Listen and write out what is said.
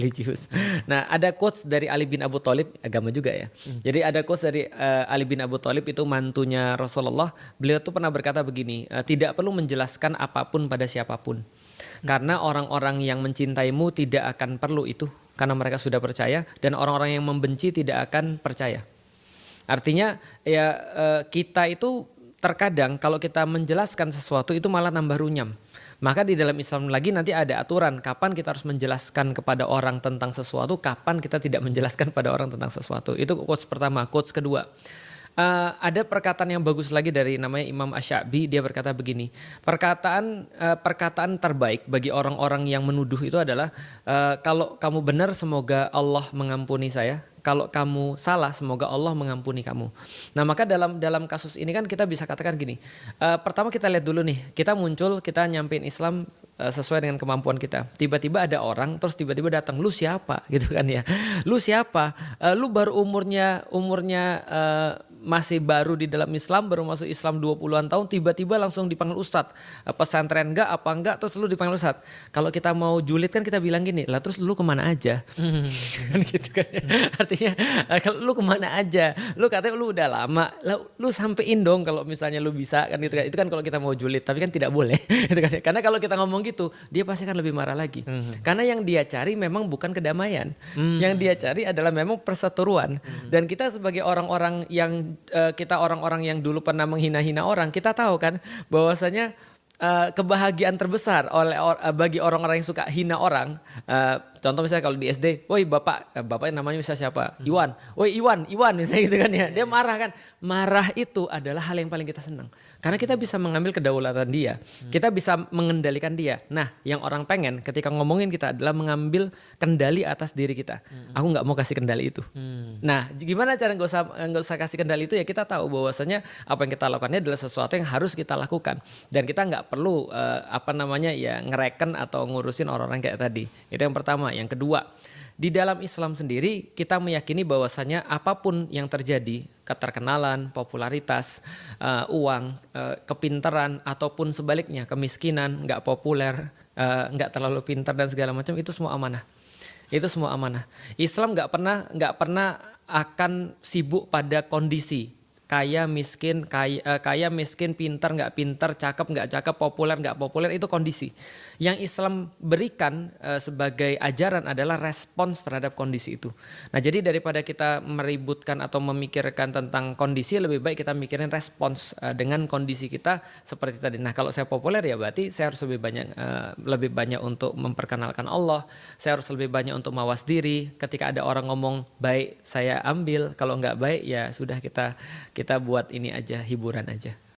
religius. Nah, ada quotes dari Ali bin Abu Thalib, agama juga ya. Jadi ada quotes dari Ali bin Abu Thalib, itu mantunya Rasulullah. Beliau tuh pernah berkata begini, tidak perlu menjelaskan apapun pada siapapun. Karena orang-orang yang mencintaimu tidak akan perlu itu, karena mereka sudah percaya, dan orang-orang yang membenci tidak akan percaya. Artinya ya kita itu terkadang kalau kita menjelaskan sesuatu itu malah nambah runyam. Maka di dalam Islam lagi nanti ada aturan kapan kita harus menjelaskan kepada orang tentang sesuatu, kapan kita tidak menjelaskan pada orang tentang sesuatu. Itu quotes pertama. Quotes kedua, ada perkataan yang bagus lagi dari namanya Imam Asy-Sya'bi. Dia berkata begini, perkataan terbaik bagi orang-orang yang menuduh itu adalah, kalau kamu benar semoga Allah mengampuni saya, kalau kamu salah semoga Allah mengampuni kamu. Nah, maka dalam kasus ini kan kita bisa katakan gini, pertama kita lihat dulu nih, kita muncul, kita nyampein Islam sesuai dengan kemampuan kita. Tiba-tiba ada orang terus tiba-tiba datang, lu siapa gitu kan ya, lu siapa, lu baru umurnya masih baru di dalam Islam, baru masuk Islam 20-an tahun, tiba-tiba langsung dipanggil Ustadz, pesantren enggak apa enggak, terus lu dipanggil Ustadz. Kalau kita mau julid kan kita bilang gini, lah terus lu kemana aja? Kan gitu kan ya. Artinya kalau lu kemana aja, lu katanya lu udah lama, lu sampein dong kalau misalnya lu bisa kan gitu kan. Itu kan kalau kita mau julid, tapi kan tidak boleh gitu kan. Karena kalau kita ngomong gitu, dia pasti kan lebih marah lagi. Karena yang dia cari memang bukan kedamaian. Yang dia cari adalah memang perseteruan. Dan kita sebagai orang-orang yang orang-orang yang dulu pernah menghina-hina orang, kita tahu kan bahwasanya kebahagiaan terbesar bagi orang-orang yang suka hina orang. Contoh misalnya kalau di SD, woi bapaknya namanya misalnya siapa? Iwan. Woi Iwan misalnya gitu kan ya. Dia marah kan. Marah itu adalah hal yang paling kita senang. Karena kita bisa mengambil kedaulatan dia. Kita bisa mengendalikan dia. Nah, yang orang pengen ketika ngomongin kita adalah mengambil kendali atas diri kita. Aku nggak mau kasih kendali itu. Nah, gimana cara nggak usah kasih kendali itu ya, kita tahu bahwasanya apa yang kita lakukannya adalah sesuatu yang harus kita lakukan. Dan kita nggak perlu ngereken atau ngurusin orang-orang kayak tadi. Itu yang pertama. Yang kedua, di dalam Islam sendiri kita meyakini bahwasanya apapun yang terjadi, keterkenalan, popularitas, uang, kepintaran, ataupun sebaliknya kemiskinan, nggak populer, nggak terlalu pintar dan segala macam, itu semua amanah. Itu semua amanah. Islam nggak pernah akan sibuk pada kondisi kaya miskin, pintar nggak pintar, cakep nggak cakep, populer nggak populer, itu kondisi. Yang Islam berikan sebagai ajaran adalah respons terhadap kondisi itu. Nah, jadi daripada kita meributkan atau memikirkan tentang kondisi, lebih baik kita mikirin respons dengan kondisi kita seperti tadi. Nah, kalau saya populer ya berarti saya harus lebih banyak untuk memperkenalkan Allah. Saya harus lebih banyak untuk mawas diri. Ketika ada orang ngomong baik, saya ambil. Kalau nggak baik ya sudah, kita buat ini aja, hiburan aja.